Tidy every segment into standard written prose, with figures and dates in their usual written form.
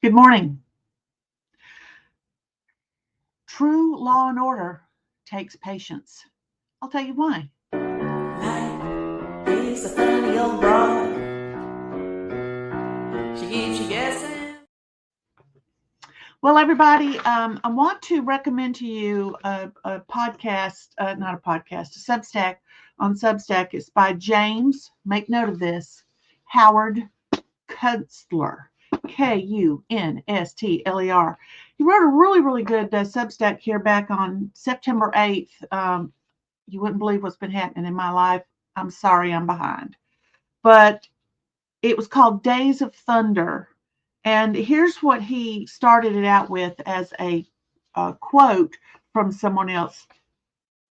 Good morning. True law and order takes patience. I'll tell you why. Life is a funny old broad. She keeps you guessing. Well, everybody, I want to recommend to you a podcast, not a podcast, a Substack on Substack. It's by James, make note of this, Howard Kunstler, Kunstler. He wrote a really, really good Substack here back on September 8th. You wouldn't believe what's been happening in my life. I'm sorry I'm behind. But it was called Days of Thunder. And here's what he started it out with as a quote from someone else,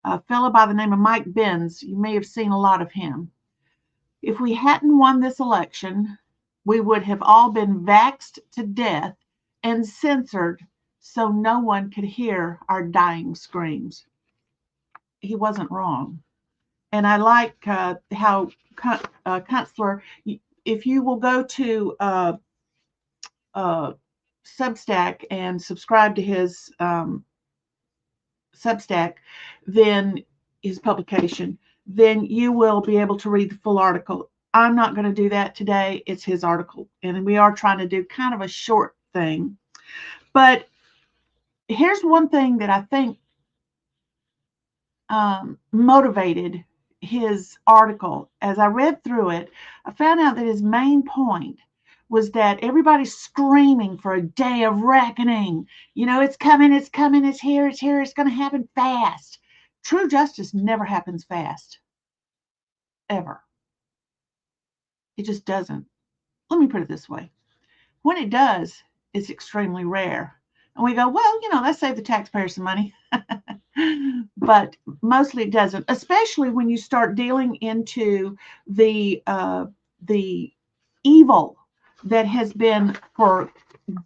a fellow by the name of Mike Benz. You may have seen a lot of him. If we hadn't won this election, we would have all been vaxxed to death and censored so no one could hear our dying screams. He wasn't wrong. And I like how Kunstler, if you will go to uh, Substack and subscribe to his Substack, then his publication, then you will be able to read the full article. I'm not going to do that today. It's his article. And we are trying to do kind of a short thing. But here's one thing that I think motivated his article. As I read through it, I found out that his main point was that everybody's screaming for a day of reckoning. You know, it's coming, it's coming, it's here, it's going to happen fast. True justice never happens fast, ever. It just doesn't. Let me put it this way: when it does, it's extremely rare. And we go, well, let's save the taxpayers some money. But mostly it doesn't, especially when you start dealing into the evil that has been for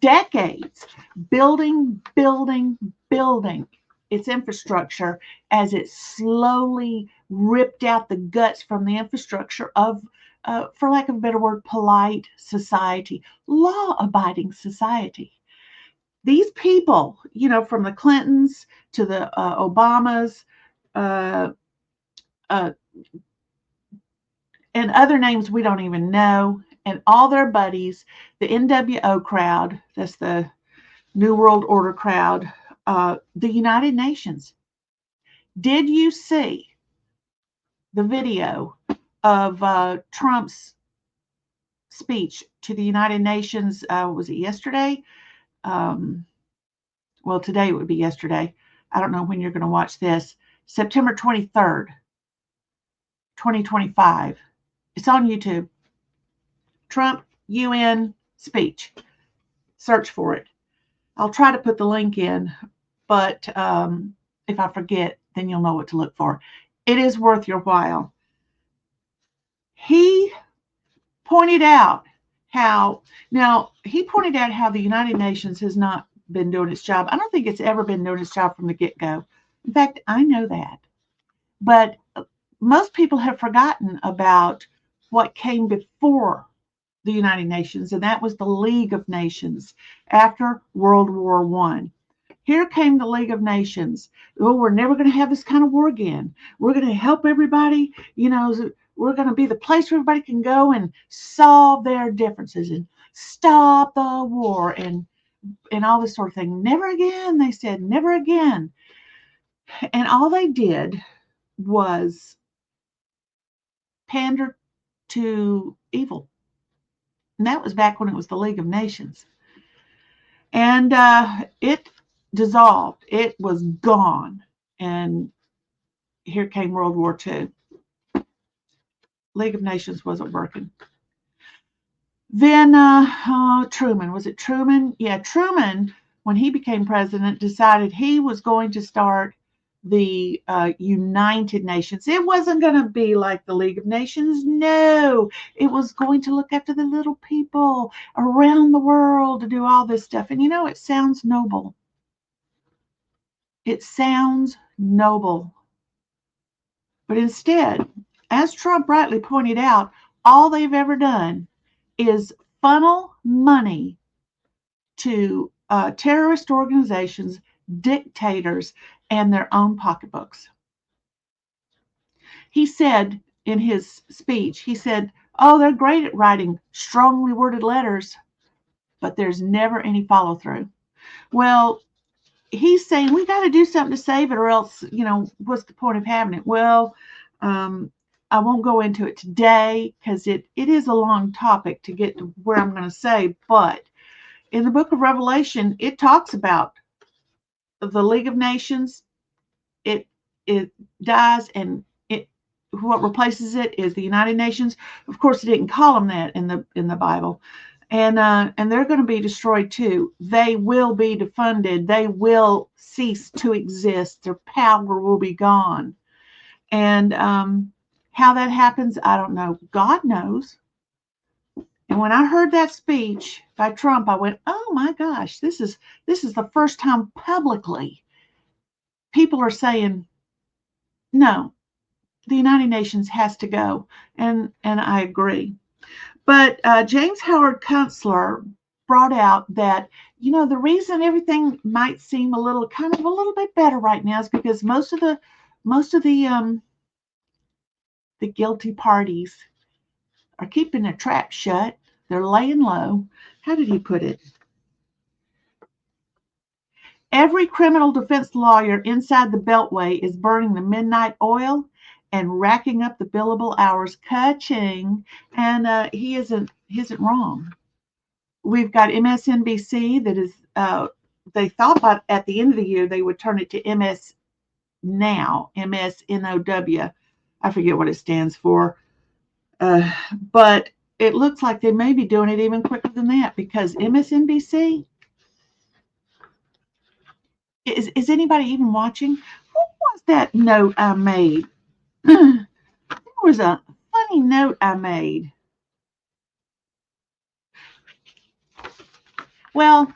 decades building its infrastructure as it slowly ripped out the guts from the infrastructure of, for lack of a better word, polite society, law abiding society. These people, from the Clintons to the Obamas, uh, uh, and other names we don't even know, and all their buddies, the NWO crowd, that's the New World Order crowd, the United Nations. Did you see the video of Trump's speech to the United Nations? Was it yesterday? Um, well, today it would be yesterday. I don't know when you're going to watch this. September 23rd, 2025. It's on YouTube. Trump UN speech. Search for it. I'll try to put the link in, but if I forget, then you'll know what to look for. It is worth your while. He pointed out how the United Nations has not been doing its job. I don't think it's ever been doing its job from the get-go. In fact, I know that. But most people have forgotten about what came before the United Nations, and that was the League of Nations after World War I. Here came the League of Nations. Oh, we're never going to have this kind of war again. We're going to help everybody. We're going to be the place where everybody can go and solve their differences and stop the war and all this sort of thing. Never again, they said, never again. And all they did was pander to evil. And that was back when it was the League of Nations. And it dissolved. It was gone. And here came World War II. League of Nations wasn't working. Then Truman, was it Truman? Yeah, Truman, when he became president, decided he was going to start the United Nations. It wasn't going to be like the League of Nations. No, it was going to look after the little people around the world to do all this stuff. And it sounds noble. It sounds noble. But instead, as Trump rightly pointed out, all they've ever done is funnel money to terrorist organizations, dictators, and their own pocketbooks. He said in his speech, he said, "Oh, they're great at writing strongly worded letters, but there's never any follow through." Well, he's saying we got to do something to save it, or else, what's the point of having it? Well, um, I won't go into it today because it is a long topic to get to where I'm going to say. But in the book of Revelation, it talks about the League of Nations. It dies, and what replaces it is the United Nations. Of course, it didn't call them that in the Bible, and they're going to be destroyed too. They will be defunded. They will cease to exist. Their power will be gone. And how that happens, I don't know. God knows. And when I heard that speech by Trump, I went, "Oh my gosh, this is the first time publicly people are saying no. The United Nations has to go," and I agree. But James Howard Kunstler brought out that the reason everything might seem kind of a little bit better right now is because most of the guilty parties are keeping their trap shut. They're laying low. How did he put it? Every criminal defense lawyer inside the Beltway is burning the midnight oil and racking up the billable hours. Ka-ching. And he isn't wrong. We've got MSNBC that is. They thought at the end of the year they would turn it to MS Now, MSNOW. I forget what it stands for, but it looks like they may be doing it even quicker than that, because MSNBC. Is anybody even watching? What was that note I made? There was a funny note I made. Well,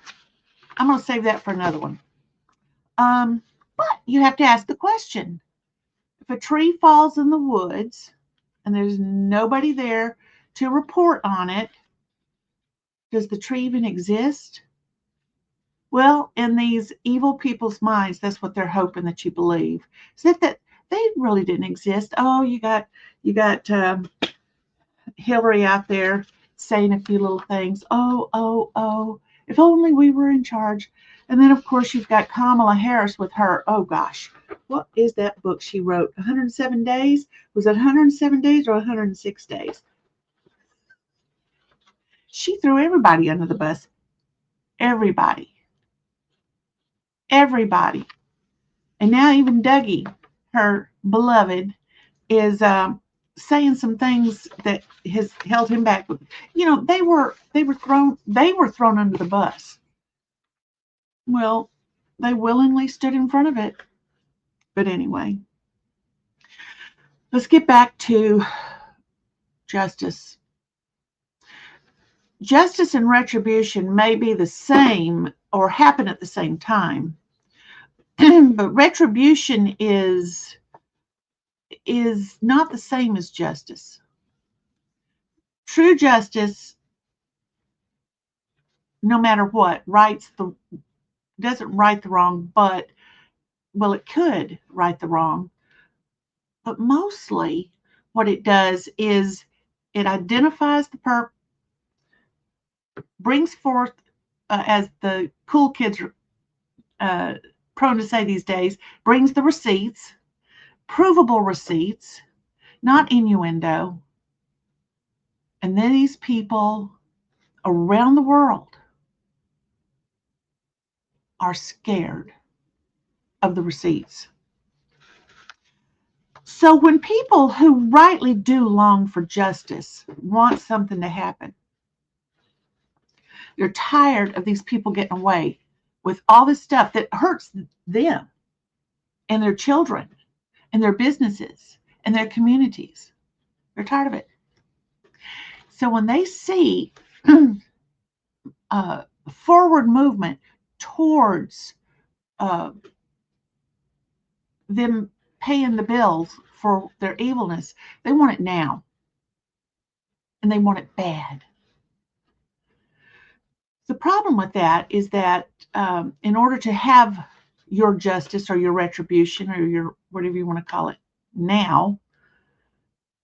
I'm going to save that for another one. But you have to ask the question. If a tree falls in the woods and there's nobody there to report on it, does the tree even exist? Well, in these evil people's minds, that's what they're hoping that you believe. Is that they really didn't exist? Oh, you got Hillary out there saying a few little things. Oh, oh, oh, if only we were in charge. And then, of course, you've got Kamala Harris with her. Oh, gosh. What is that book she wrote? 107 Days? Was it 107 Days or 106 Days? She threw everybody under the bus. Everybody. Everybody. And now even Dougie, her beloved, is saying some things that has held him back. They were thrown under the bus. Well, they willingly stood in front of it. But anyway, let's get back to justice. Justice and retribution may be the same or happen at the same time, but retribution is not the same as justice. True justice, no matter what, doesn't right the wrong, but well, it could right the wrong. But mostly, what it does is it identifies the brings forth, as the cool kids are prone to say these days, brings the receipts, provable receipts, not innuendo. And then these people around the world are scared of the receipts. So when people who rightly do long for justice want something to happen, they're tired of these people getting away with all this stuff that hurts them and their children and their businesses and their communities. They're tired of it. So when they see forward movement towards them paying the bills for their evilness, they want it now. And they want it bad. So problem with that is that in order to have your justice or your retribution or your whatever you want to call it now,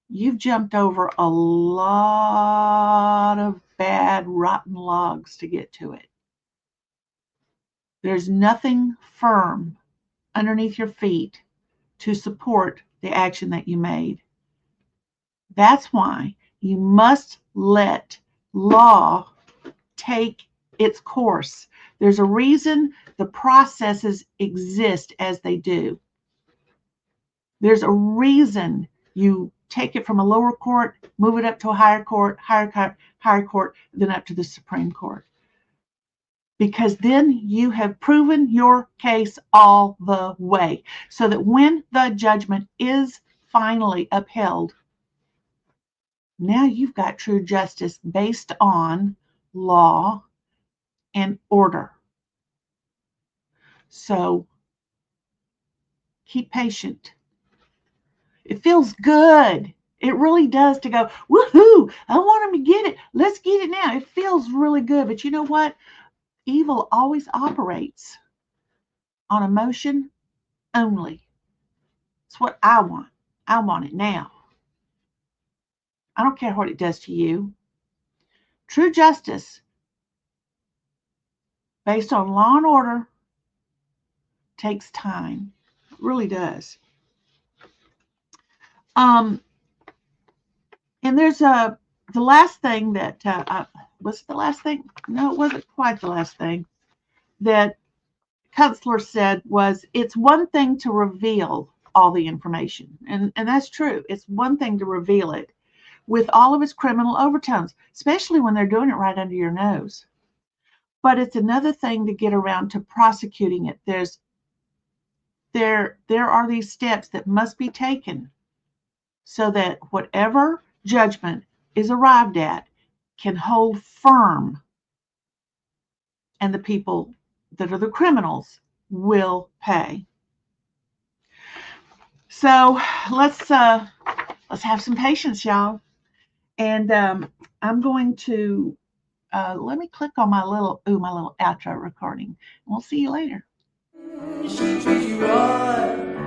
you've jumped over a lot of bad, rotten logs to get to it. There's nothing firm underneath your feet to support the action that you made. That's why you must let law take its course. There's a reason the processes exist as they do. There's a reason you take it from a lower court, move it up to a higher court, higher court, then up to the Supreme Court. Because then you have proven your case all the way, so that when the judgment is finally upheld, now you've got true justice based on law and order. So keep patient. It feels good. It really does to go, woohoo, I want them to get it. Let's get it now. It feels really good. But you know what? Evil always operates on emotion only. It's what I want. I want it now. I don't care what it does to you. True justice based on law and order takes time. It really does. And there's the last thing that was it the last thing? No, it wasn't quite the last thing that Kunstler said was, it's one thing to reveal all the information, and that's true. It's one thing to reveal it with all of its criminal overtones, especially when they're doing it right under your nose. But it's another thing to get around to prosecuting it. There are these steps that must be taken so that whatever judgment is arrived at can hold firm, and the people that are the criminals will pay. So let's have some patience, y'all. And I'm going to let me click on my little outro recording. We'll see you later. She treats you right.